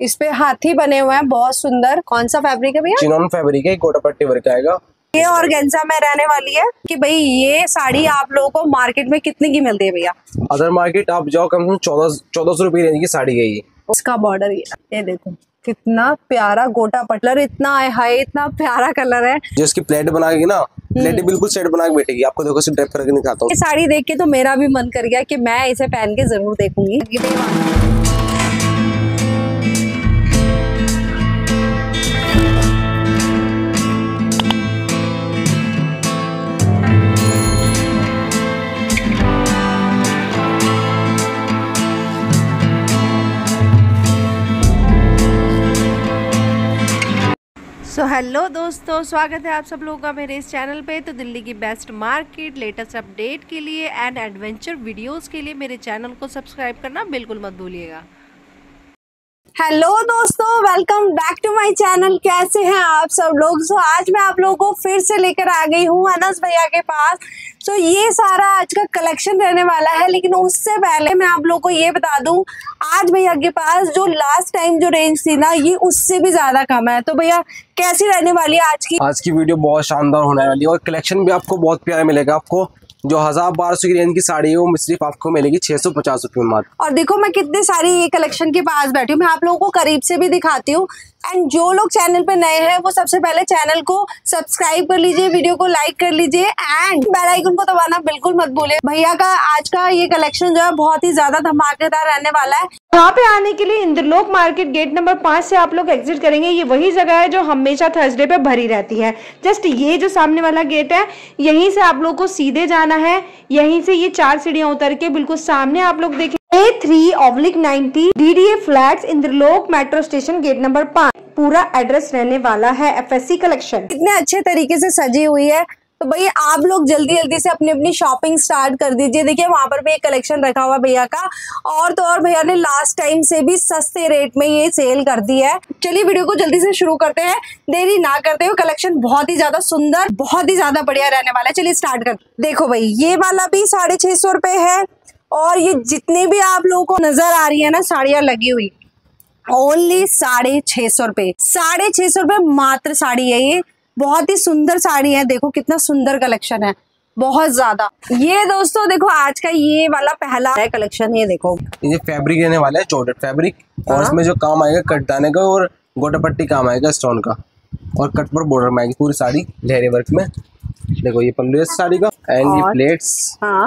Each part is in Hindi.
इस पे हाथी बने हुए हैं, बहुत सुंदर। कौन सा फैब्रिक है भैया? चिनॉन फैब्रिक है, गोटापट्टी वर्क आएगा। ये ऑर्गेन्जा में रहने वाली है कि भाई ये साड़ी आप लोगों को मार्केट में कितने की मिलती है भैया? अदर मार्केट आप जाओ कम से कम 1400 रुपये रेंज की साड़ी है ये। इसका बॉर्डर ये देखो कितना प्यारा गोटा पटलर, इतना हाई, इतना प्यारा कलर है। जो इसकी प्लेट बनाएगी ना, प्लेट बिल्कुल सेट बना के बैठेगी। आपको देखो सिर्फ करके दिखाता हूँ। ये साड़ी देख के तो मेरा भी मन कर गया कि मैं इसे पहन के जरूर देखूंगी। सो हेलो दोस्तों, स्वागत है आप सब लोगों का मेरे इस चैनल पे। तो दिल्ली की बेस्ट मार्केट, लेटेस्ट अपडेट के लिए एंड एडवेंचर वीडियोस के लिए मेरे चैनल को सब्सक्राइब करना बिल्कुल मत भूलिएगा। हेलो दोस्तों, welcome back to my channel. कैसे हैं आप सब लोग? सो आज मैं आप लोगों को फिर से लेकर आ गई हूँ अनस भैया के पास। सो ये सारा आज का कलेक्शन रहने वाला है, लेकिन उससे पहले मैं आप लोगों को ये बता दूं, आज भैया के पास जो लास्ट टाइम जो रेंज थी ना, ये उससे भी ज्यादा कम है। तो भैया कैसी रहने वाली है आज की वीडियो? बहुत शानदार होने वाली है और कलेक्शन भी आपको बहुत प्यारा मिलेगा। आपको जो 1000-1200 की रेंज की साड़ी है वो सिर्फ आपको मिलेगी 650 रुपये में मात्र। और देखो मैं कितनी सारी ये कलेक्शन के पास बैठी हूँ, मैं आप लोगों को करीब से भी दिखाती हूँ। एंड जो लोग चैनल पे नए हैं वो सबसे पहले चैनल को सब्सक्राइब कर लीजिए, वीडियो को लाइक कर लीजिए एंड बेल आइकन को दबाना बिल्कुल मत भूलिए। भैया का आज का ये कलेक्शन जो है बहुत ही ज्यादा धमाकेदार रहने वाला है। यहाँ पे आने के लिए इंद्रलोक मार्केट गेट नंबर 5 से आप लोग एग्जिट करेंगे। ये वही जगह है जो हमेशा थर्सडे पे भरी रहती है। जस्ट ये जो सामने वाला गेट है, यहीं से आप लोग को सीधे जाना है। यहीं से ये 4 सीढ़ियां उतर के बिल्कुल सामने आप लोग देखें A3/90 DDA flats, Inderlok metro station, gate number 5। पूरा एड्रेस रहने वाला है FSC कलेक्शन। कितने अच्छे तरीके से सजी हुई है। तो भैया आप लोग जल्दी जल्दी से अपनी अपनी शॉपिंग स्टार्ट कर दीजिए। देखिए वहां पर भी एक कलेक्शन रखा हुआ भैया का, और तो और भैया ने लास्ट टाइम से भी सस्ते रेट में ये सेल कर दी है। चलिए वीडियो को जल्दी से शुरू करते हैं, देरी ना करते हुए। कलेक्शन बहुत ही ज्यादा सुंदर, बहुत ही ज्यादा बढ़िया रहने वाला है। चलिए स्टार्ट कर। देखो भाई ये वाला भी 650 रुपए है, और ये जितने भी आप लोगों को नजर आ रही है ना साड़ियां लगी हुई, ओनली 650 रुपए। 650 रुपए मात्र साड़ी है ये। बहुत ही सुंदर साड़ी है, देखो कितना सुंदर कलेक्शन है, बहुत ज्यादा। ये दोस्तों देखो आज का ये वाला पहला है कलेक्शन। ये देखो ये फैब्रिक रहने वाला है, जॉर्जेट फैब्रिक। और इसमें जो काम आएगा कट दाने का और गोटापट्टी काम आएगा स्टोन का, और कट पर बॉर्डर में आएगी पूरी साड़ी लहरे वर्क में। देखो ये पल्लू है साड़ी का, एंड ये प्लेट्स, हाँ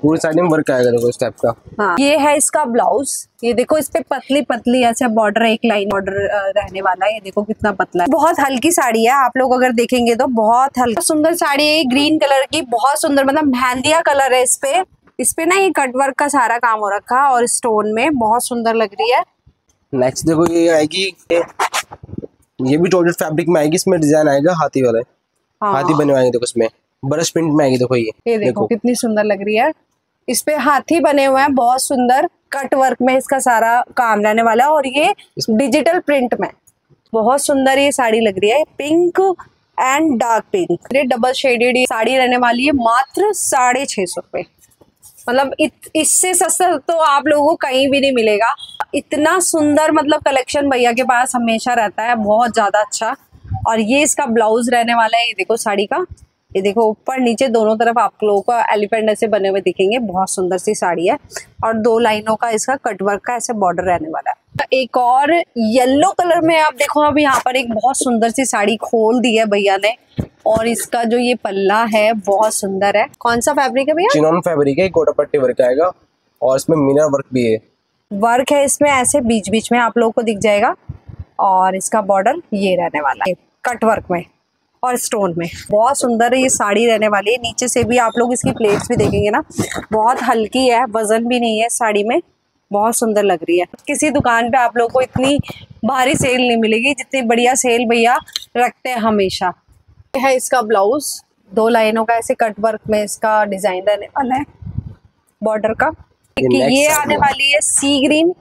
पूरी साड़ी में वर्क आएगा। देखो इस टाइप का। हाँ ये है इसका ब्लाउज। ये देखो इस पे पतली पतली ऐसे बॉर्डर, एक लाइन बॉर्डर रहने वाला है। ये देखो कितना पतला है, बहुत हल्की साड़ी है। आप लोग अगर देखेंगे तो बहुत हल्की सुंदर साड़ी है, ग्रीन कलर की, बहुत सुंदर, मतलब मेहंदिया कलर है इस पे ना ये कट वर्क का सारा काम हो रखा और स्टोन में बहुत सुंदर लग रही है। नेक्स्ट देखो ये आएगी, ये भी जॉर्जेट फैब्रिक में आएगी। इसमें डिजाइन आएगा हाथी वाले, हाथी बने आएंगे। देखो इसमें ब्रश प्रिंट में आएगी। देखो ये देखो कितनी सुंदर लग रही है। इस पे हाथी बने हुए हैं, बहुत सुंदर कट वर्क में इसका सारा काम रहने वाला है, और ये डिजिटल प्रिंट में बहुत सुंदर ये साड़ी लग रही है। पिंक एंड डार्क पिंक, ये डबल शेडेड साड़ी रहने वाली है, मात्र 650 रुपए। मतलब इससे सस्ता तो आप लोगों को कहीं भी नहीं मिलेगा। इतना सुंदर मतलब कलेक्शन भैया के पास हमेशा रहता है, बहुत ज्यादा अच्छा। और ये इसका ब्लाउज रहने वाला है। ये देखो साड़ी का, ये देखो ऊपर नीचे दोनों तरफ आप लोगों को एलिफेंट ऐसे बने हुए दिखेंगे। बहुत सुंदर सी साड़ी है, और 2 लाइनों का इसका कटवर्क का ऐसे बॉर्डर रहने वाला है। एक और येलो कलर में आप देखो, अब यहाँ पर एक बहुत सुंदर सी साड़ी खोल दी है भैया ने, और इसका जो ये पल्ला है बहुत सुंदर है। कौन सा फैब्रिक है भैया? चिनॉन फैब्रिक है, गोटापट्टी वर्क आएगा, और इसमें मीना वर्क भी है। वर्क है इसमें ऐसे बीच बीच में आप लोगों को दिख जाएगा, और इसका बॉर्डर ये रहने वाला है कट वर्क में और स्टोन में। बहुत सुंदर ये साड़ी रहने वाली है। नीचे से भी आप लोग इसकी प्लेट्स भी देखेंगे ना, बहुत हल्की है, वजन भी नहीं है साड़ी में, बहुत सुंदर लग रही है। किसी दुकान पे आप लोग को इतनी भारी सेल नहीं मिलेगी जितनी बढ़िया सेल भैया रखते हैं हमेशा। है इसका ब्लाउज, 2 लाइनों का ऐसे कट वर्क में इसका डिजाइन रहने वाला है बॉर्डर का। ये आने वाली है सी ग्रीन,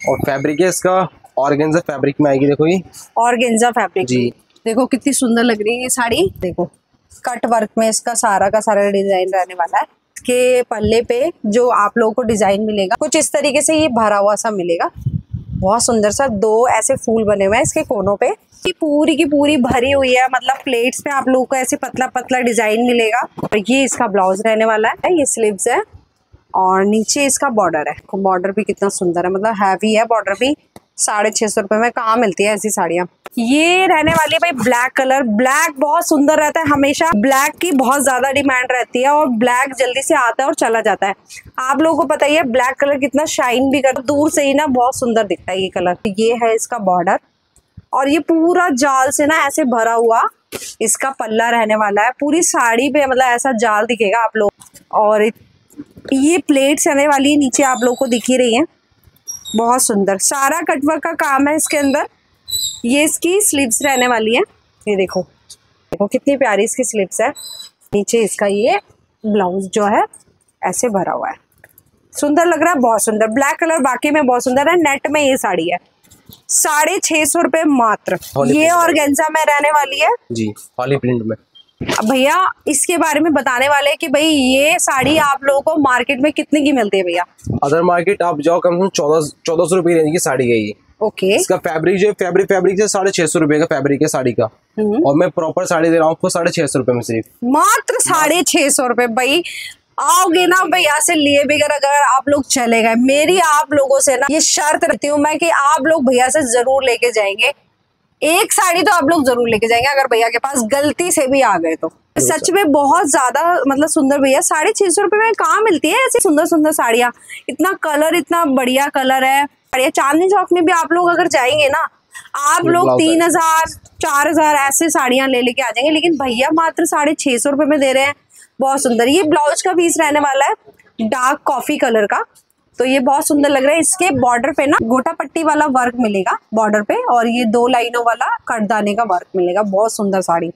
और फैब्रिक है इसका ऑर्गेन्जा फैब्रिक में आएगी। देखो ये ऑर्गेन्जा फैब्रिक जी, देखो कितनी सुंदर लग रही है ये साड़ी। देखो कट वर्क में इसका सारा का सारा डिजाइन रहने वाला है। के पल्ले पे जो आप लोगों को डिजाइन मिलेगा कुछ इस तरीके से, ये भरा हुआ सा मिलेगा। बहुत सुंदर सा 2 ऐसे फूल बने हुए हैं इसके कोनों पे। ये पूरी की पूरी भरी हुई है, मतलब प्लेट्स में आप लोगों को ऐसे पतला पतला डिजाइन मिलेगा। और ये इसका ब्लाउज रहने वाला है, ये स्लीव्स है और नीचे इसका बॉर्डर है। बॉर्डर भी कितना सुंदर है, मतलब हैवी है बॉर्डर भी। 650 रुपए में कहाँ मिलती है ऐसी साड़ियाँ। ये रहने वाली है भाई ब्लैक कलर। ब्लैक बहुत सुंदर रहता है, हमेशा ब्लैक की बहुत ज्यादा डिमांड रहती है और ब्लैक जल्दी से आता है और चला जाता है। आप लोगों को पता ही है ब्लैक कलर कितना शाइन भी करता है, दूर से ही ना बहुत सुंदर दिखता है ये कलर। ये है इसका बॉर्डर और ये पूरा जाल से ना ऐसे भरा हुआ इसका पल्ला रहने वाला है। पूरी साड़ी पे मतलब ऐसा जाल दिखेगा आप लोग। और ये प्लेट्स रहने वाली है, नीचे आप लोग को दिख ही रही है, बहुत सुंदर। सारा कटवर्क का काम है इसके अंदर। ये इसकी स्लीव्स रहने वाली है, ये देखो देखो कितनी प्यारी इसकी स्लीव्स है। नीचे इसका ये ब्लाउज जो है ऐसे भरा हुआ है, सुंदर लग रहा है, बहुत सुंदर। ब्लैक कलर बाकी में बहुत सुंदर है। नेट में ये साड़ी है 650 रुपए मात्र। ये ऑर्गेन्जा में रहने वाली है जी, हॉली प्रिंट में। भैया इसके बारे में बताने वाले हैं कि भाई ये साड़ी आप लोगों को मार्केट में कितने की मिलती है भैया? अदर मार्केट आप जाओ कम से कम 1400 रुपए रेंज की साड़ी है ये। ओके। इसका फैब्रिक जो फैब्रिक से 650 रुपए का फैब्रिक है साड़ी का। और मैं प्रॉपर साड़ी दे रहा हूँ आपको 650 रुपए में, सिर्फ मात्र 650 रुपए। भाई आओगे ना भैया से लिए बगैर अगर आप लोग चले गए, मेरी आप लोगों से ना ये शर्त रखती हूँ मैं कि आप लोग भैया से जरूर लेके जाएंगे। एक साड़ी तो आप लोग जरूर लेके जाएंगे अगर भैया के पास गलती से भी आ गए तो। सच में बहुत ज्यादा मतलब सुंदर भैया। 650 रुपए में कहाँ मिलती है ऐसी सुंदर सुंदर साड़ियाँ? इतना कलर, इतना बढ़िया कलर है। चांदनी चौक में भी आप लोग अगर जाएंगे ना, आप लोग 3000 4000 ऐसे साड़ियाँ ले लेके आ जाएंगे, लेकिन भैया मात्र 650 रुपए में दे रहे हैं। बहुत सुंदर। ये ब्लाउज का पीस रहने वाला है डार्क कॉफी कलर का, तो ये बहुत सुंदर लग रहा है। इसके बॉर्डर पे ना गोटा पट्टी वाला वर्क मिलेगा बॉर्डर पे, और ये 2 लाइनों वाला कटदाने का वर्क मिलेगा। बहुत सुंदर साड़ी।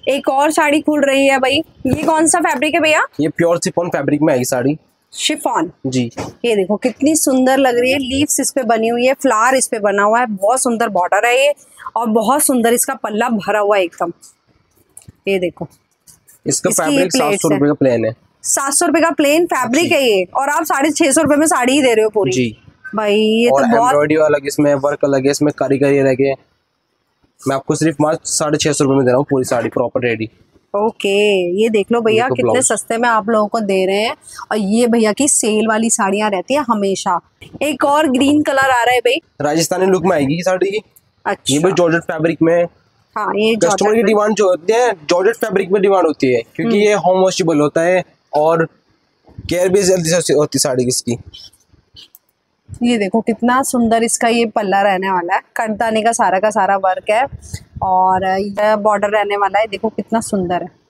एक और साड़ी खुल रही है भाई, ये कौन सा फैब्रिक है भैया? ये प्योर शिफॉन फैब्रिक में आएगी साड़ी। शिफॉन जी। ये देखो कितनी सुंदर लग रही है। लीव्स इस पे बनी हुई है, फ्लावर इस पे बना हुआ है, बहुत सुंदर बॉर्डर है ये और बहुत सुंदर इसका पल्ला भरा हुआ है एकदम। ये देखो इसका फैब्रिक 700 रुपए का प्लेन है। 700 रुपए का प्लेन फैब्रिक है ये, और आप 650 रुपए में साड़ी ही दे रहे हो पूरी। जी भाई ये तो बहुत एम्ब्रॉयडरी अलग, इसमें वर्क अलग है, इसमें कारीगरी अलग है। मैं आपको सिर्फ मात्र 650 रुपए में दे रहा हूँ पूरी साड़ी प्रॉपर रेडी। ओके। ये देख लो भैया कितने सस्ते में आप लोगों को दे रहे हैं। और ये भैया की सेल वाली साड़ियाँ रहती है हमेशा। एक और ग्रीन कलर आ रहा है भाई, राजस्थानी लुक में आएगी साड़ी की। अच्छा। ये भी जॉर्जेट फैब्रिक में। हाँ, ये कस्टमर की डिमांड जो होती है जॉर्जेट फैब्रिक में डिमांड होती है, क्योंकि ये होम वॉशेबल होता है और केयर भी जल्दी से होती है साड़ी इसकी। ये देखो कितना सुंदर इसका ये पल्ला रहने वाला है। कटदाने का सारा वर्क है और ये बॉर्डर रहने वाला है। देखो कितना सुंदर है।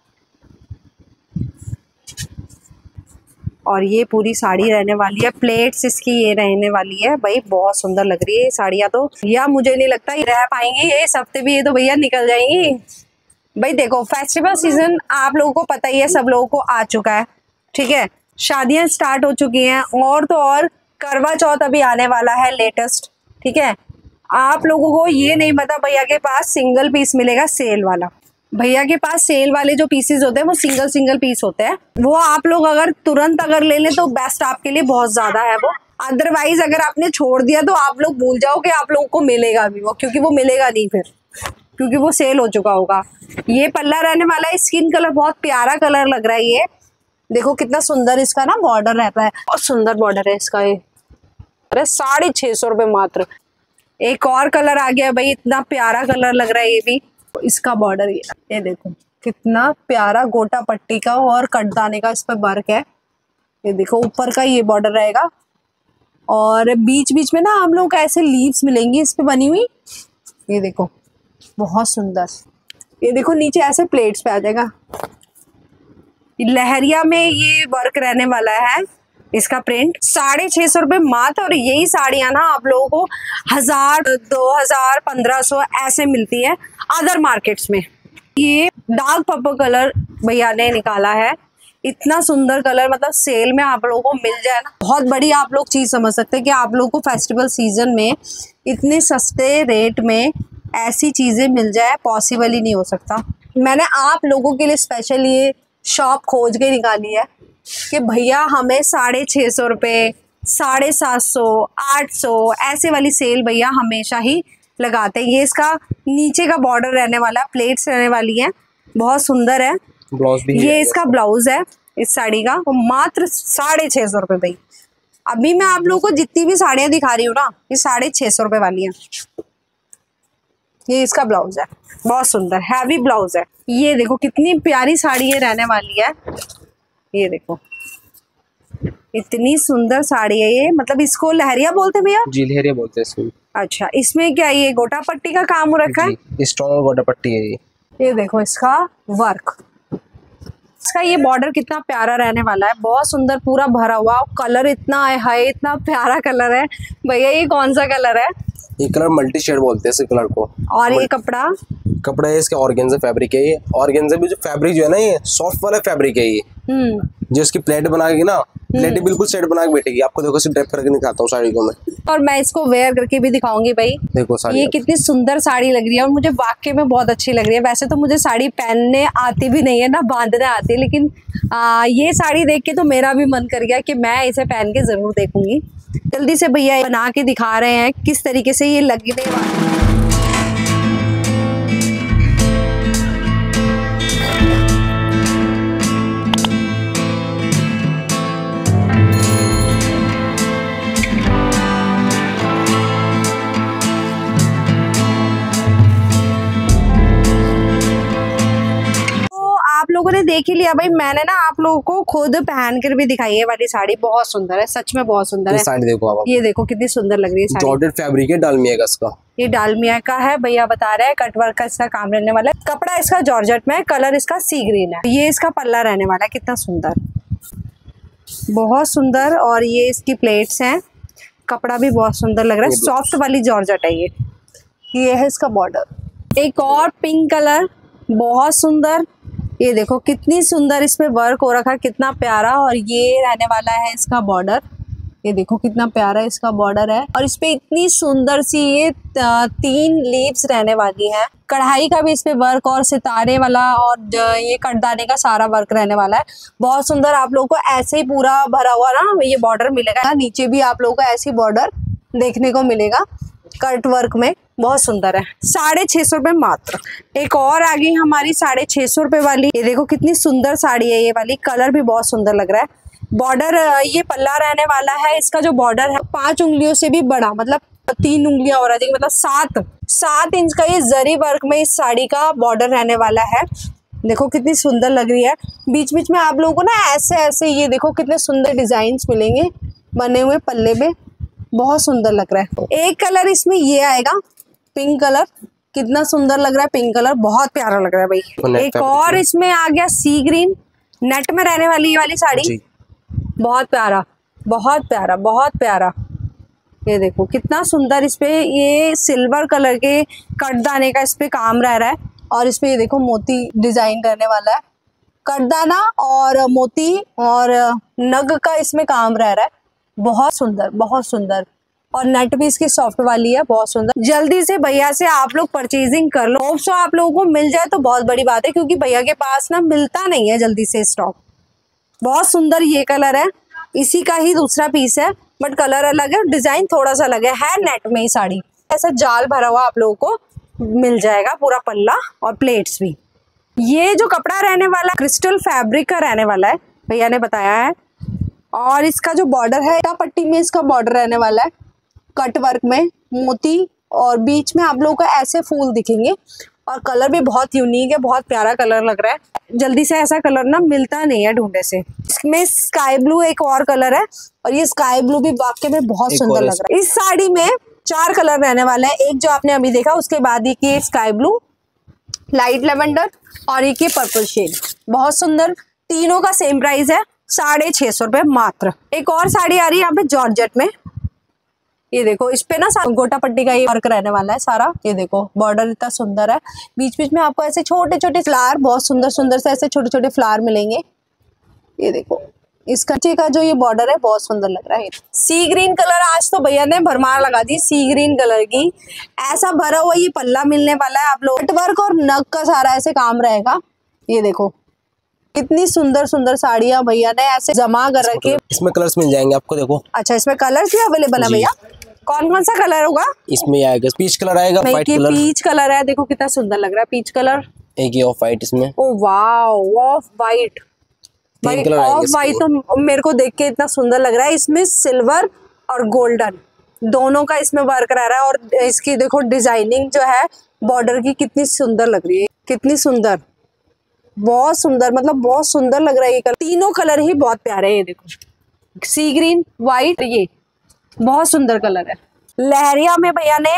और ये पूरी साड़ी रहने वाली है। प्लेट्स इसकी ये रहने वाली है भाई, बहुत सुंदर लग रही है ये साड़ियाँ तो। या मुझे नहीं लगता ये रह पाएंगी ये इस हफ्ते भी, ये तो भैया निकल जाएंगी। भाई देखो फेस्टिवल सीजन आप लोगों को पता ही है, सब लोगों को आ चुका है, ठीक है। शादियां स्टार्ट हो चुकी हैं और तो और करवा चौथ अभी आने वाला है लेटेस्ट, ठीक है। आप लोगों को ये नहीं पता भैया के पास सिंगल पीस मिलेगा सेल वाला। भैया के पास सेल वाले जो पीसेस होते हैं वो सिंगल पीस होते हैं। वो आप लोग अगर तुरंत अगर ले लें तो बेस्ट आपके लिए बहुत ज्यादा है वो। अदरवाइज अगर आपने छोड़ दिया तो आप लोग भूल जाओ कि आप लोगों को मिलेगा भी वो, क्योंकि वो मिलेगा नहीं फिर, क्योंकि वो सेल हो चुका होगा। ये पल्ला रहने वाला है, स्किन कलर बहुत प्यारा कलर लग रहा है ये। देखो कितना सुंदर इसका ना बॉर्डर रहता है, बहुत सुंदर बॉर्डर है इसका ये। अरे 650 रुपए मात्र। एक और कलर आ गया भाई, इतना प्यारा कलर लग रहा है ये भी। इसका बॉर्डर ये देखो कितना प्यारा गोटा पट्टी का और कटदाने का इस पर वर्क है। ये देखो ऊपर का ये बॉर्डर रहेगा और बीच बीच में ना हम लोग को ऐसे लीव्स मिलेंगी इस पे बनी हुई। ये देखो बहुत सुंदर। ये देखो नीचे ऐसे प्लेट्स पे आ जाएगा। लहरिया में ये वर्क रहने वाला है इसका प्रिंट। 650 रुपए मात्र। और यही साड़ियाँ ना आप लोगों को 1000 2000 1500 ऐसे मिलती है अदर मार्केट्स में। ये डार्क पर्पल कलर भैया ने निकाला है, इतना सुंदर कलर, मतलब सेल में आप लोगों को मिल जाए ना, बहुत बड़ी आप लोग चीज समझ सकते हैं कि आप लोगों को फेस्टिवल सीजन में इतने सस्ते रेट में ऐसी चीजें मिल जाए, पॉसिबल ही नहीं हो सकता। मैंने आप लोगों के लिए स्पेशल ये शॉप खोज के निकाली है कि भैया हमें 650 रुपये 750, 800 ऐसे वाली सेल भैया हमेशा ही लगाते हैं। ये इसका नीचे का बॉर्डर रहने वाला है, प्लेट्स रहने वाली हैं, बहुत सुंदर है। ब्लाउज भी ये इसका ब्लाउज है इस साड़ी का, वो मात्र 650 रुपये भाई। अभी मैं आप लोगों को जितनी भी साड़ियाँ दिखा रही हूँ ना, ये 650 रुपये वाली हैं। ये इसका ब्लाउज है, बहुत सुंदर हैवी ब्लाउज है। ये देखो कितनी प्यारी साड़ी ये रहने वाली है। ये देखो इतनी सुंदर साड़ी है ये, मतलब इसको लहरिया बोलते हैं भैया? जी लहरिया बोलते हैं इसको। अच्छा, इसमें क्या ये गोटा पट्टी का काम हो रखा है? स्ट्रॉन्ग गोटा पट्टी है ये देखो इसका वर्क, इसका ये बॉर्डर कितना प्यारा रहने वाला है, बहुत सुंदर पूरा भरा हुआ। कलर इतना है, इतना प्यारा कलर है भैया। ये कौन सा कलर है? ये कलर मल्टी शेड बोलते हैं इस कलर को। और ये कपड़ा है इसका ऑर्गेन्जा फैब्रिक है। ये ऑर्गेन्जा भी जो फैब्रिक जो है ना, ये सॉफ्ट वाला फैब्रिक है ये। जो इसकी प्लेट बनाएगी ना, प्लेट बिल्कुल सेट बना के बैठेगी। आपको देखो सिर्फ ड्रैप करके दिखाता हूँ साड़ी को मैं, और मैं इसको वेयर करके भी दिखाऊंगी भाई। देखो साड़ी ये कितनी सुंदर साड़ी लग रही है और मुझे वाकई में बहुत अच्छी लग रही है। वैसे तो मुझे साड़ी पहनने आती भी नहीं है ना, बांधने आती है, लेकिन ये साड़ी देख के तो मेरा भी मन कर गया कि मैं इसे पहन के जरूर देखूंगी। जल्दी से भैया बना के दिखा रहे हैं किस तरीके से ये लगने वाली है। आप लोगों ने देख ही लिया भाई, मैंने ना आप लोगों को खुद पहन कर भी दिखाई है वाली साड़ी। बहुत सुंदर है, सच में बहुत सुंदर है। साड़ी देखो आप, ये देखो कितनी सुंदर लग रही है साड़ी। जॉर्जेट फैब्रिक है, डालमिया का इसका। ये डालमिया का है भैया, बता रहे हैं कटवर्क का इसका काम रहने वाला है। कपड़ा इसका जॉर्जेट में है, कलर इसका सी ग्रीन है। ये इसका पल्ला रहने वाला है, कितना सुंदर, बहुत सुंदर। और ये इसकी प्लेट्स हैं, कपड़ा भी बहुत सुंदर लग रहा है, सॉफ्ट वाली जॉर्जेट है ये है इसका बॉर्डर। एक और पिंक कलर, बहुत सुंदर। ये देखो कितनी सुंदर इसमें वर्क हो रखा है, कितना प्यारा। और ये रहने वाला है इसका बॉर्डर। ये देखो कितना प्यारा इसका बॉर्डर है, और इस पे इतनी सुंदर सी ये 3 लीव्स रहने वाली हैं। कढ़ाई का भी इस पे वर्क और सितारे वाला और ये कटदाने का सारा वर्क रहने वाला है, बहुत सुंदर। आप लोगों को ऐसे ही पूरा भरा हुआ ना ये बॉर्डर मिलेगा। नीचे भी आप लोगों को ऐसी बॉर्डर देखने को मिलेगा कट वर्क में, बहुत सुंदर है। 650 रुपये मात्र। एक और आ गई हमारी 650 रुपये वाली। ये देखो कितनी सुंदर साड़ी है ये वाली, कलर भी बहुत सुंदर लग रहा है। बॉर्डर ये पल्ला रहने वाला है, इसका जो बॉर्डर है 5 उंगलियों से भी बड़ा, मतलब 3 उंगलियां और अधिक, मतलब 7 इंच का ये जरी वर्क में इस साड़ी का बॉर्डर रहने वाला है। देखो कितनी सुंदर लग रही है। बीच बीच में आप लोगों को ना ऐसे ऐसे ये देखो कितने सुंदर डिजाइन मिलेंगे बने हुए पल्ले में, बहुत सुंदर लग रहा है। एक कलर इसमें ये आएगा पिंक कलर, कितना सुंदर लग रहा है पिंक कलर, बहुत प्यारा लग रहा है भाई। एक और इसमें आ गया सी ग्रीन, नेट में रहने वाली ये वाली साड़ी, बहुत प्यारा, बहुत प्यारा, बहुत प्यारा। ये देखो कितना सुंदर, इस पे ये सिल्वर कलर के कटदाने का इस पे काम रह रहा है, और इस पे ये देखो मोती डिजाइन रहने वाला है। कटदाना और मोती और नग का इसमें काम रह रहा है, बहुत सुंदर, बहुत सुंदर। और नेट भी इसकी सॉफ्ट वाली है, बहुत सुंदर। जल्दी से भैया से आप लोग परचेजिंग कर लो। होप सो आप लोगों को मिल जाए तो बहुत बड़ी बात है, क्योंकि भैया के पास ना मिलता नहीं है जल्दी से स्टॉक। बहुत सुंदर ये कलर है, इसी का ही दूसरा पीस है, बट कलर अलग है, डिजाइन थोड़ा सा अलग है नेट में ही साड़ी। ऐसा जाल भरा हुआ आप लोगों को मिल जाएगा, पूरा पल्ला और प्लेट्स भी। ये जो कपड़ा रहने वाला क्रिस्टल फैब्रिक का रहने वाला है, भैया ने बताया है। और इसका जो बॉर्डर है पट्टी में इसका बॉर्डर रहने वाला है, कट वर्क में मोती, और बीच में आप लोगों को ऐसे फूल दिखेंगे। और कलर भी बहुत यूनिक है, बहुत प्यारा कलर लग रहा है। जल्दी से ऐसा कलर ना मिलता नहीं है ढूंढने से। इसमें स्काई ब्लू एक और कलर है, और ये स्काई ब्लू भी वाकई में बहुत सुंदर लग रहा है। इस साड़ी में 4 कलर रहने वाला है, एक जो आपने अभी देखा, उसके बाद ये स्काई ब्लू, लाइट लेवेंडर और एक ये पर्पल शेड, बहुत सुंदर। तीनों का सेम प्राइस है, 650 रुपये मात्र। एक और साड़ी आ रही है यहाँ पे जॉर्जेट में, ये देखो इस पे ना गोटा पट्टी का ये वर्क रहने वाला है सारा। ये देखो बॉर्डर इतना सुंदर है, बीच बीच में आपको ऐसे छोटे छोटे फ्लावर, बहुत सुंदर सुंदर से ऐसे छोटे छोटे फ्लावर मिलेंगे। ये देखो इसका नीचे का जो ये बॉर्डर है बहुत सुंदर लग रहा है। सी ग्रीन कलर, आज तो भैया ने भरमार लगा दी सी ग्रीन कलर की। ऐसा भरा हुआ ये पल्ला मिलने वाला है आप लोग, कट वर्क और नग का सारा ऐसे काम रहेगा। ये देखो कितनी सुंदर सुंदर साड़ियाँ भैया ने ऐसे जमा कर रखी। इसमें कलर्स मिल जाएंगे आपको, देखो। अच्छा, इसमें कलर्स भी अवेलेबल है भैया? कौन कौन सा कलर होगा इसमें? आएगा पीच कलर, आएगा व्हाइट कलर। पीच कलर है, देखो कितना सुंदर लग रहा है पीच कलर। एक ये ऑफ व्हाइट इसमें। ओ वाव, ऑफ व्हाइट। भाई ऑफ व्हाइट तो मेरे को देख के इतना सुंदर लग रहा है। इसमें सिल्वर और गोल्डन दोनों का इसमें वर्क रह रहा है। और इसकी देखो डिजाइनिंग जो है बॉर्डर की कितनी सुंदर लग रही है, कितनी सुंदर, बहुत सुंदर, मतलब बहुत सुंदर लग रहा है ये कलर। तीनों कलर ही बहुत प्यारे हैं। ये देखो सी ग्रीन, व्हाइट, ये बहुत सुंदर कलर है। लहरिया में भैया ने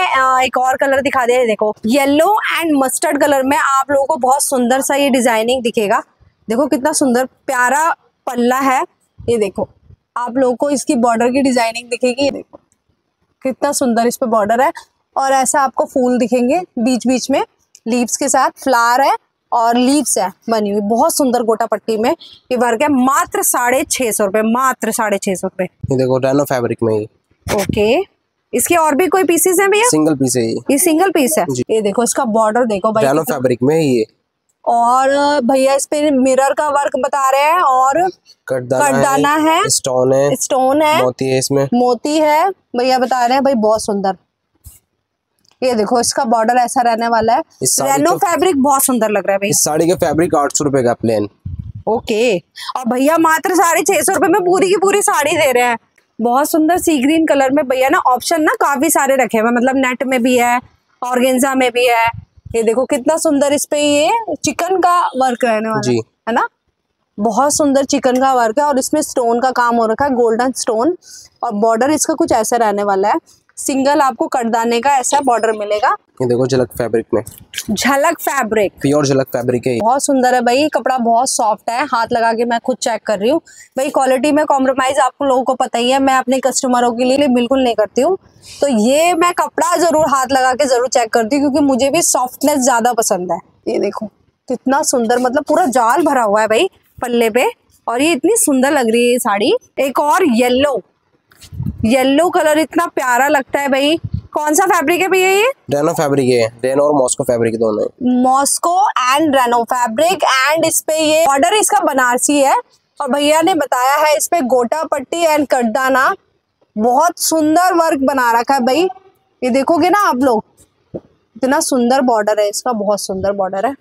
एक और कलर दिखा दिया है, देखो येलो एंड मस्टर्ड कलर में आप लोगों को बहुत सुंदर सा ये डिजाइनिंग दिखेगा। देखो कितना सुंदर प्यारा पल्ला है। ये देखो आप लोगों को इसकी बॉर्डर की डिजाइनिंग दिखेगी। ये देखो कितना सुंदर इस पे बॉर्डर है और ऐसा आपको फूल दिखेंगे बीच बीच में, लीव्स के साथ फ्लावर है और लीव्स है बनी हुई। बहुत सुंदर गोटा पट्टी में ये वर्क है। मात्र 650 रुपए, मात्र 650 रुपए। ये देखो रैनो फैब्रिक में ये। ओके, इसके और भी कोई पीसेस हैं भैया? सिंगल पीस है ये सिंगल पीस है। ये देखो इसका बॉर्डर देखो भाई, रैनो फैब्रिक में ये। और भैया इस पे मिरर का वर्क बता रहे हैं और कटदाना है, स्टोन है, मोती है, इसमें मोती है भैया बता रहे हैं भाई, बहुत सुंदर। ये देखो इसका बॉर्डर ऐसा रहने वाला है। रैनो फैब्रिक बहुत सुंदर लग रहा है भाई। इस साड़ी का फैब्रिक 800 रुपए का प्लेन। ओके, और भैया मात्र 650 रुपए में पूरी की पूरी साड़ी दे रहे हैं। बहुत सुंदर सी ग्रीन कलर में भैया ना ऑप्शन ना काफी सारे रखे हुए, मतलब नेट में भी है, ऑर्गेन्जा में भी है। ये देखो कितना सुंदर इस पे ये चिकन का वर्क रहने वाला है ना, बहुत सुंदर चिकन का वर्क है। और इसमें स्टोन का काम हो रखा है, गोल्डन स्टोन। और बॉर्डर इसका कुछ ऐसा रहने वाला है, सिंगल आपको कटदाने का ऐसा बॉर्डर मिलेगा। ये देखो झलक फैब्रिक में, झलक फैब्रिक, प्योर झलक फैब्रिक है। बहुत सुंदर है भाई, कपड़ा बहुत सॉफ्ट है। हाथ लगा के मैं खुद चेक कर रही हूँ भाई, क्वालिटी में कॉम्प्रोमाइज आप लोगों को पता ही है, मैं अपने कस्टमरों के लिए बिल्कुल नहीं करती हूँ। तो ये मैं कपड़ा जरूर हाथ लगा के जरूर चेक करती हूँ, क्योंकि मुझे भी सॉफ्टनेस ज्यादा पसंद है। ये देखो कितना सुंदर, मतलब पूरा जाल भरा हुआ है भाई पल्ले पे, और ये इतनी सुंदर लग रही है ये साड़ी। एक और येलो कलर इतना प्यारा लगता है भाई। कौन सा फैब्रिक है भैया ये? रेनो फैब्रिक है, रेनो और मॉस्को फैब्रिक दोनों है। Moscow and Reno fabric. And इस पे ये बॉर्डर इसका बनारसी है और भैया ने बताया है इस पे गोटा पट्टी एंड कटदाना। बहुत सुंदर वर्क बना रखा है भाई, ये देखोगे ना आप लोग, इतना सुंदर बॉर्डर है इसका, बहुत सुंदर बॉर्डर है।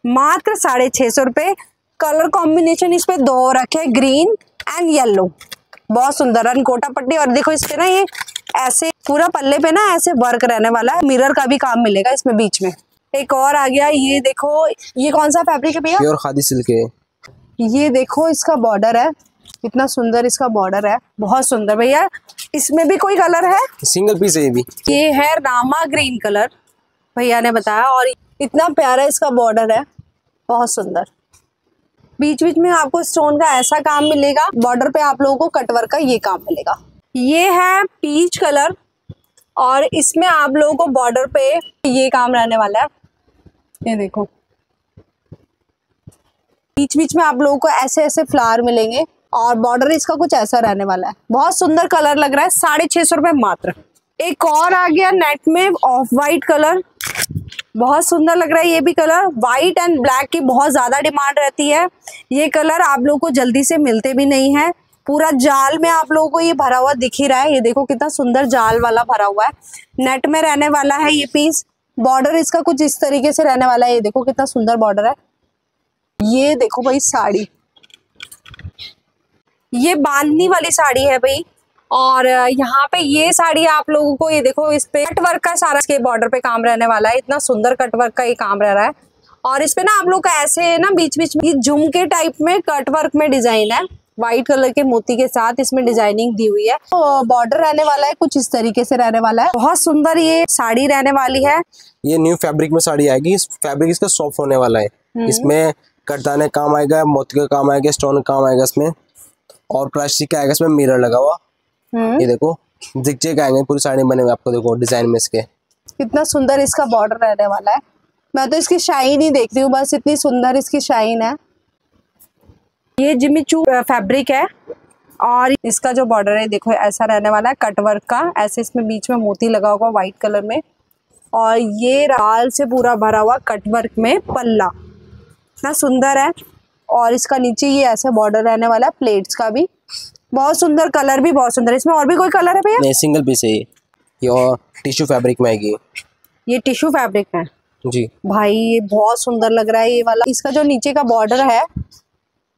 मात्र 650 रुपए। कलर कॉम्बिनेशन इस पे 2 रखे, ग्रीन एंड येलो, बहुत सुंदर गोटा पट्टी। और देखो इस पे ना ये ऐसे पूरा पल्ले पे ना ऐसे वर्क रहने वाला है, मिरर का भी काम मिलेगा इसमें बीच में। एक और आ गया, ये देखो ये कौन सा फैब्रिक है भैया? प्योर खादी सिल्क है। ये देखो इसका बॉर्डर है, कितना सुंदर इसका बॉर्डर है, बहुत सुंदर भैया। इसमें भी कोई कलर है? सिंगल पीस है ये भी। ये है रामा ग्रीन कलर भैया ने बताया, और इतना प्यारा इसका बॉर्डर है, बहुत सुंदर। बीच बीच में आपको स्टोन का ऐसा काम मिलेगा, बॉर्डर पे आप लोगों को कटवर्क का ये काम मिलेगा। ये है पीच कलर और इसमें आप लोगों को बॉर्डर पे ये काम रहने वाला है। ये देखो बीच बीच में आप लोगों को ऐसे ऐसे फ्लावर मिलेंगे और बॉर्डर इसका कुछ ऐसा रहने वाला है। बहुत सुंदर कलर लग रहा है, 650 रुपए मात्र। एक और आ गया नेट में ऑफ वाइट कलर, बहुत सुंदर लग रहा है ये भी कलर। व्हाइट एंड ब्लैक की बहुत ज्यादा डिमांड रहती है, ये कलर आप लोगों को जल्दी से मिलते भी नहीं है। पूरा जाल में आप लोगों को ये भरा हुआ दिख ही रहा है, ये देखो कितना सुंदर जाल वाला भरा हुआ है। नेट में रहने वाला है ये पीस, बॉर्डर इसका कुछ इस तरीके से रहने वाला है। ये देखो कितना सुंदर बॉर्डर है। ये देखो भाई साड़ी, ये बांधनी वाली साड़ी है भाई, और यहाँ पे ये साड़ी आप लोगों को ये देखो इस पे कट वर्क का सारा इसके बॉर्डर पे काम रहने वाला है, इतना सुंदर कट वर्क का ये काम रह रहा है। और इस पे ना आप लोग का ऐसे ना बीच बीच में झुमके टाइप में कट वर्क में डिजाइन है, व्हाइट कलर के मोती के साथ इसमें डिजाइनिंग दी हुई है। तो बॉर्डर रहने वाला है कुछ इस तरीके से रहने वाला है, बहुत सुंदर ये साड़ी रहने वाली है। ये न्यू फैब्रिक में साड़ी आएगी, इस फैब्रिक इसका सॉफ्ट होने वाला है। इसमें कटदाने काम आएगा, मोती का काम आएगा, स्टोन का काम आएगा इसमें, और प्लास्टिक का आएगा इसमें मिरर लगा हुआ। ये देखो जिग-जैग आएंगे पूरी साड़ी बने हुए आपको, देखो डिजाइन में इसके कितना सुंदर इसका बॉर्डर रहने वाला है। मैं तो इसकी शाइन ही देख रही हूँ बस, इतनी सुंदर इसकी शाइन है। ये जिमीचू फैब्रिक है और इसका जो बॉर्डर है देखो ऐसा रहने वाला है कटवर्क का, ऐसे इसमें बीच में मोती लगा होगा व्हाइट कलर में, और ये लाल से पूरा भरा हुआ कटवर्क में पल्ला, इतना सुंदर है। और इसका नीचे ये ऐसे बॉर्डर रहने वाला है, प्लेट्स का भी बहुत सुंदर, कलर भी बहुत सुंदर। इसमें और भी कोई कलर है भैया? नहीं, सिंगल पीस है ये और टिश्यू फैब्रिक में आएगी। ये टिश्यू फैब्रिक में जी भाई, ये बहुत सुंदर लग रहा है ये वाला। इसका जो नीचे का बॉर्डर है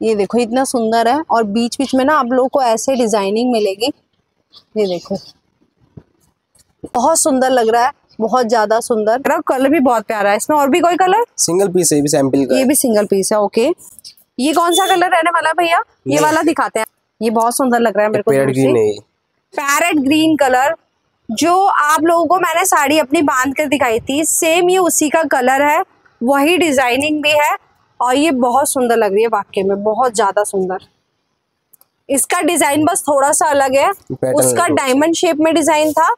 ये देखो इतना सुंदर है, और बीच बीच में ना आप लोगों को ऐसे डिजाइनिंग मिलेगी। ये देखो बहुत सुंदर लग रहा है, बहुत ज्यादा सुंदर। कलर भी बहुत प्यारा है। इसमें और भी कोई कलर? सिंगल पीस है, ये भी सैंपल का ये भी सिंगल पीस है। ओके, ये कौन सा कलर रहने वाला है भैया? ये वाला दिखाते हैं। ये बहुत सुंदर लग रहा है मेरे को। पैरेट ग्रीन है, पैरेट ग्रीन कलर, जो आप लोगों को मैंने साड़ी अपनी बांध कर दिखाई थी, सेम ये उसी का कलर है, वही डिजाइनिंग भी है, और ये बहुत सुंदर लग रही है वाकई में, बहुत ज्यादा सुंदर। इसका डिजाइन बस थोड़ा सा अलग है, उसका डायमंड शेप में डिजाइन था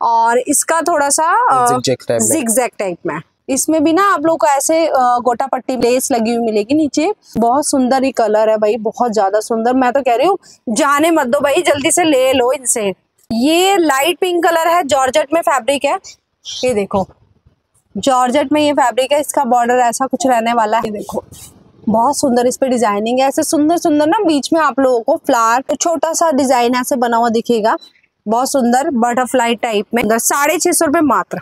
और इसका थोड़ा सा जिगजैग टाइप में। इसमें भी ना आप लोग को ऐसे गोटा पट्टी लेस लगी हुई मिलेगी नीचे। बहुत सुंदर ही कलर है भाई, बहुत ज्यादा सुंदर। मैं तो कह रही हूँ जाने मत दो भाई, जल्दी से ले लो इनसे। ये लाइट पिंक कलर है, जॉर्जेट में फैब्रिक है। ये देखो जॉर्जेट में ये फैब्रिक है, इसका बॉर्डर ऐसा कुछ रहने वाला है। देखो बहुत सुंदर इस पे डिजाइनिंग है, ऐसे सुंदर सुंदर ना। बीच में आप लोगों को फ्लावर तो छोटा सा डिजाइन ऐसे बना हुआ दिखेगा, बहुत सुंदर बटरफ्लाई टाइप में। 650 रुपये मात्र।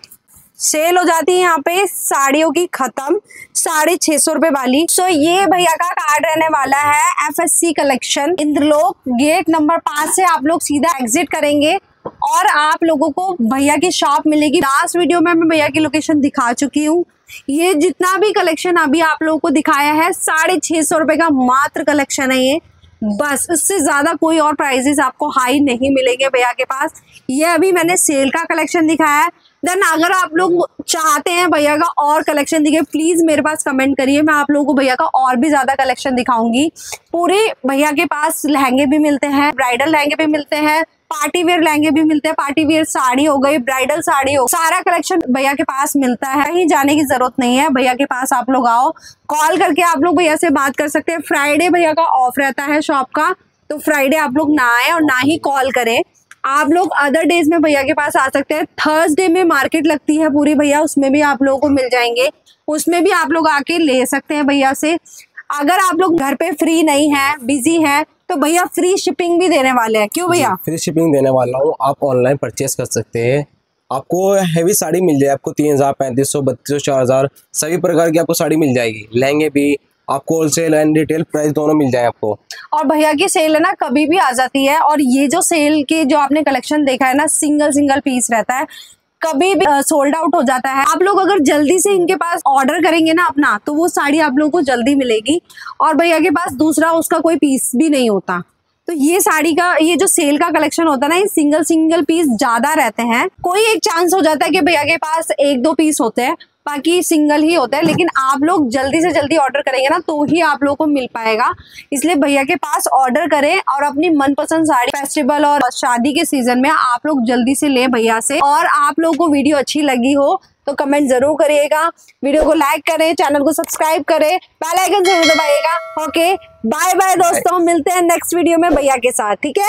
सेल हो जाती है यहाँ पे साड़ियों की खत्म, 650 रुपये वाली। सो ये भैया का कार्ड रहने वाला है FSC collection, Inderlok gate number 5 से आप लोग सीधा एग्जिट करेंगे और आप लोगों को भैया की शॉप मिलेगी। लास्ट वीडियो में मैं भैया की लोकेशन दिखा चुकी हूँ। ये जितना भी कलेक्शन अभी आप लोगों को दिखाया है 650 रुपये का मात्र कलेक्शन है ये, बस। इससे ज्यादा कोई और प्राइजेस आपको हाई नहीं मिलेंगे भैया के पास। ये अभी मैंने सेल का कलेक्शन दिखाया है। देन अगर आप लोग चाहते हैं भैया का और कलेक्शन दिखे, प्लीज मेरे पास कमेंट करिए, मैं आप लोगों को भैया का और भी ज्यादा कलेक्शन दिखाऊंगी। पूरे भैया के पास लहंगे भी मिलते हैं, ब्राइडल लहंगे भी मिलते हैं, पार्टी वेयर लहंगे भी मिलते हैं, पार्टी वेयर साड़ी हो गई, ब्राइडल साड़ी हो, सारा कलेक्शन भैया के पास मिलता है। कहीं जाने की जरूरत नहीं है, भैया के पास आप लोग आओ, कॉल करके आप लोग भैया से बात कर सकते हैं। फ्राइडे भैया का ऑफ रहता है शॉप का, तो फ्राइडे आप लोग ना आए और ना ही कॉल करें। आप लोग अदर डेज में भैया के पास आ सकते हैं। थर्सडे में मार्केट लगती है पूरी भैया, उसमें भी आप लोगों को मिल जाएंगे, उसमें भी आप लोग आके ले सकते हैं भैया से। अगर आप लोग घर पे फ्री नहीं है, बिजी है, तो भैया फ्री शिपिंग भी देने वाले हैं। क्यों भैया? फ्री शिपिंग देने वाला हूँ, आप ऑनलाइन परचेस कर सकते हैं। आपको हैवी साड़ी मिल जाए, आपको 3000, 3500, 3200, 4000 सभी प्रकार की आपको साड़ी मिल जाएगी। लहंगे भी आपको होलसेल एंड रिटेल प्राइस दोनों मिल जाए आपको। और भैया की सेल है ना कभी भी आ जाती है, और ये जो सेल के जो आपने कलेक्शन देखा है ना, सिंगल पीस रहता है, कभी भी सोल्ड आउट हो जाता है। आप लोग अगर जल्दी से इनके पास ऑर्डर करेंगे ना अपना, तो वो साड़ी आप लोगों को जल्दी मिलेगी। और भैया के पास दूसरा उसका कोई पीस भी नहीं होता। तो ये साड़ी का ये जो सेल का कलेक्शन होता है ना, ये सिंगल पीस ज्यादा रहते हैं। कोई एक चांस हो जाता है कि भैया के पास 1-2 पीस होते हैं, बाकी सिंगल ही होता है। लेकिन आप लोग जल्दी से जल्दी ऑर्डर करेंगे ना, तो ही आप लोगों को मिल पाएगा। इसलिए भैया के पास ऑर्डर करें और अपनी मनपसंद साड़ी फेस्टिवल और शादी के सीजन में आप लोग जल्दी से लें भैया से। और आप लोगों को वीडियो अच्छी लगी हो तो कमेंट जरूर करिएगा, वीडियो को लाइक करें, चैनल को सब्सक्राइब करें, बेल आइकन जरूर दबाइएगा। ओके, बाय बाय दोस्तों, मिलते हैं नेक्स्ट वीडियो में भैया के साथ, ठीक है।